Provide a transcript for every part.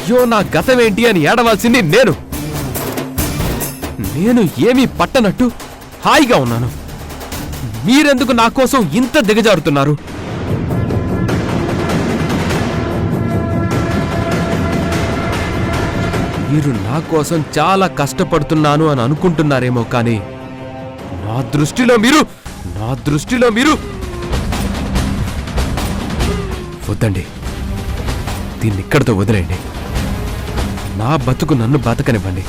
అయ్యో నా గతమేంటి అని ఏడవాల్సింది నేను ఏమీ పట్టనట్టు హాయిగా ఉన్నాను. మీరెందుకు నా కోసం ఇంత దిగజారుతున్నారు? మీరు నా కోసం చాలా కష్టపడుతున్నాను అని అనుకుంటున్నారేమో, కానీ నా దృష్టిలో మీరు వద్దండి, దీన్ని ఇక్కడితో వదిలేయండి. నా బతుకు నన్ను బతకనివ్వండి.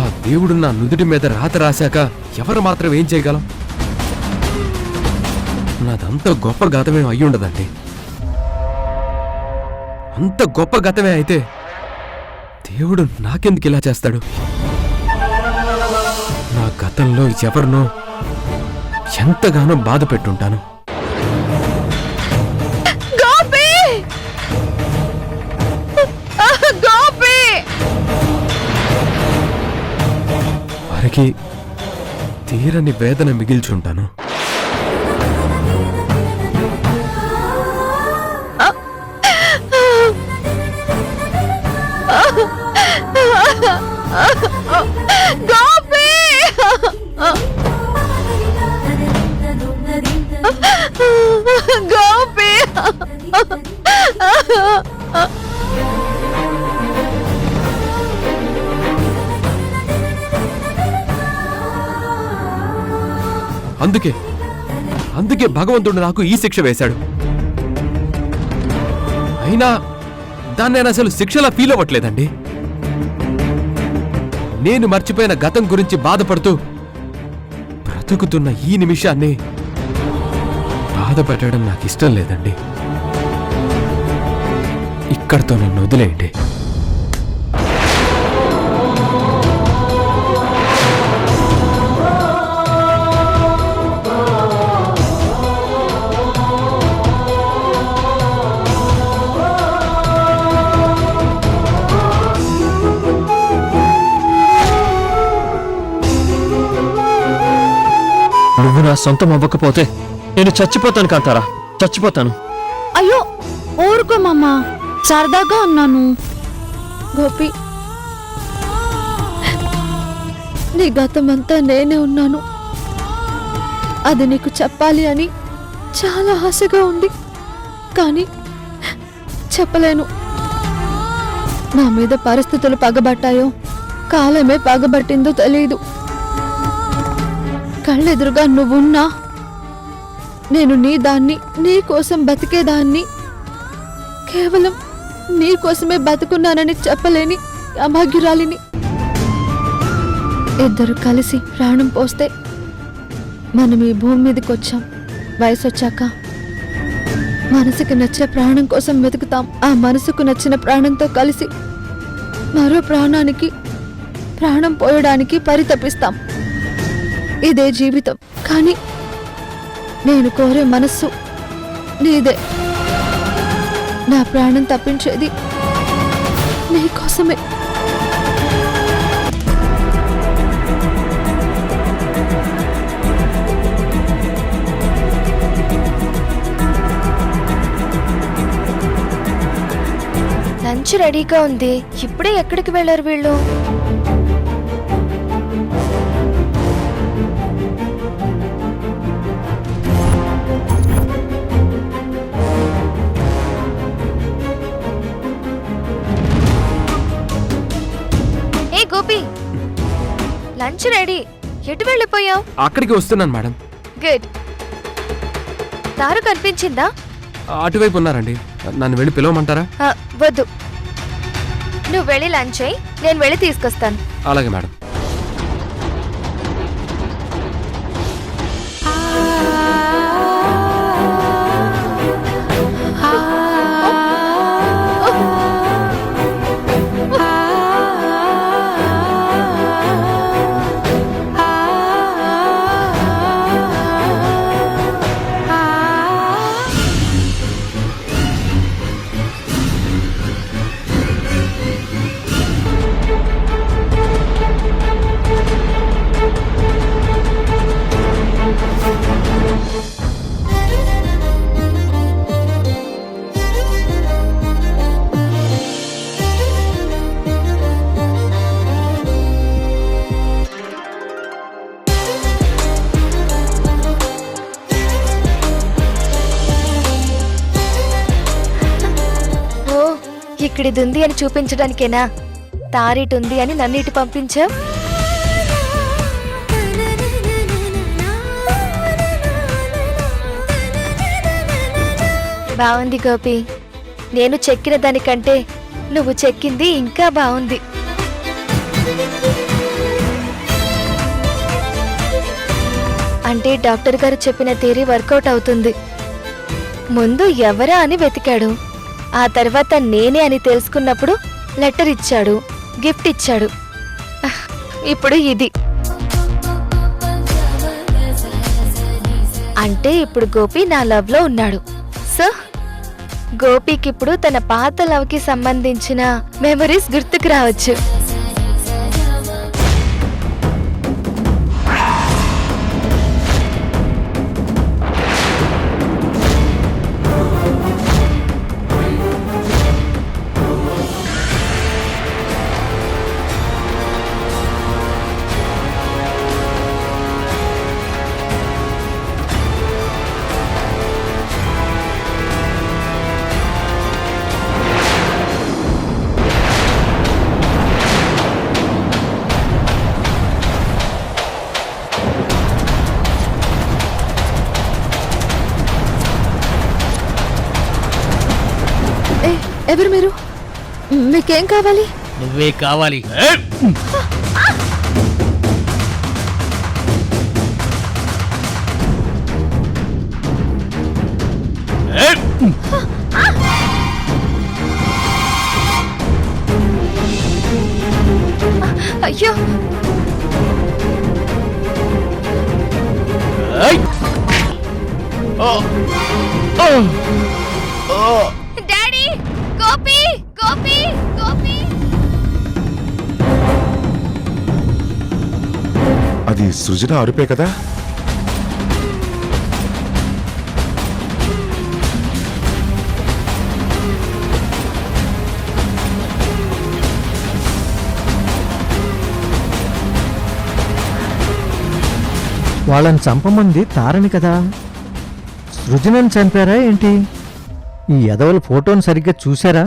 ఆ దేవుడు నా నుదుటి మీద రాత రాశాక ఎవరు మాత్రం ఏం చేయగలం? నాదంత గొప్ప గతమే అయ్యుండదండి. అంత గొప్ప గతమే అయితే దేవుడు నాకెందుకు ఇలా చేస్తాడు? నా గతంలో ఎవరినో ఎంతగానో బాధ పెట్టుంటాను. వారికి తీరని వేదన మిగిల్చుంటాను. అందుకే భగవంతుడు నాకు ఈ శిక్ష వేశాడు. అయినా దాన్ని నేను అసలు శిక్షలా ఫీల్ అవ్వట్లేదండి. నేను మర్చిపోయిన గతం గురించి బాధపడుతూ బ్రతుకుతున్న ఈ నిమిషాన్ని బాధపెట్టడం నాకు ఇష్టం లేదండి. ఇక్కడితో నన్ను వదిలేయండి. నువ్వు నా సొంతం అవ్వకపోతే నేను చచ్చిపోతాను కాంతారా, చచ్చిపోతాను. అయ్యో ఊరుకో మామ, సరదాగా ఉన్నాను. గోపి, నీ గతమంతా నేనే ఉన్నాను. అది నీకు చెప్పాలి అని చాలా ఆశగా ఉంది, కానీ చెప్పలేను. నా మీద పరిస్థితులు పగబట్టాయో కాలమే పగబట్టిందో తెలియదు. కళ్ళెదురుగా నువ్వున్నా నేను నీ దాన్ని, నీ కోసం బతికేదాన్ని. కేవలం నీ కోసమే బతుకున్నానని చెప్పలేని అభాగ్యురాలిని. ఇద్దరు కలిసి ప్రాణం పోస్తే మనం ఈ భూమి మీదకి వచ్చాం. వయసు వచ్చాక మనసుకు నచ్చే ప్రాణం కోసం వెతుకుతాం. ఆ మనసుకు నచ్చిన ప్రాణంతో కలిసి మరో ప్రాణానికి ప్రాణం పోయడానికి పరితపిస్తాం. ఇదే జీవితం. కానీ నేను కోరే మనస్సు నీదే. నా ప్రాణం తప్పించేది నీ కోసమే. లంచ్ రెడీగా ఉంది. ఇప్పుడే ఎక్కడికి వెళ్ళారు వీళ్ళు? Gopi, lunch ready. ఎటు వెళ్ళిపోయావు? అక్కడికి వస్తున్నాను మేడం. గుడ్. తారు కనిపించిందా? అటువైపు ఉన్నారండి. నన్ను వెళ్ళి పిలవమంటారా? వద్దు, నువ్వు వెళ్ళి లంచ్ అయ్యి నేను వెళ్ళి తీసుకొస్తాను. అలాగే మేడం. ఇక్కడిది ఉంది అని చూపించడానికేనా తారీటు ఉంది అని నన్ను ఇటు పంపించావు? బాగుంది గోపి. నేను చెక్కిన దానికంటే నువ్వు చెక్కింది ఇంకా బాగుంది. అంటే డాక్టర్ గారు చెప్పిన థియరీ వర్కౌట్ అవుతుంది. ముందు ఎవరా అని వెతికాడు, ఆ తర్వాత నేనే అని తెలుసుకున్నప్పుడు లెటర్ ఇచ్చాడు, గిఫ్ట్ ఇచ్చాడు. ఇప్పుడు ఇది. అంటే ఇప్పుడు గోపి నా లవ్ లో ఉన్నాడు. సో గోపికి ఇప్పుడు తన పాత లవ్ కి సంబంధించిన మెమరీస్ గుర్తుకు రావచ్చు. ఎవరు మీరు? మీకేం కావాలి? నువ్వే కావాలి. అయ్యో డాడీ! గోపి! గోపి! గోపి! అది సృజన అరుపే కదా? వాళ్ళని చంపమంది తారని కదా, సృజనని చంపారా ఏంటి? ఈ ఎదవల ఫోటోని సరిగ్గా చూసారా?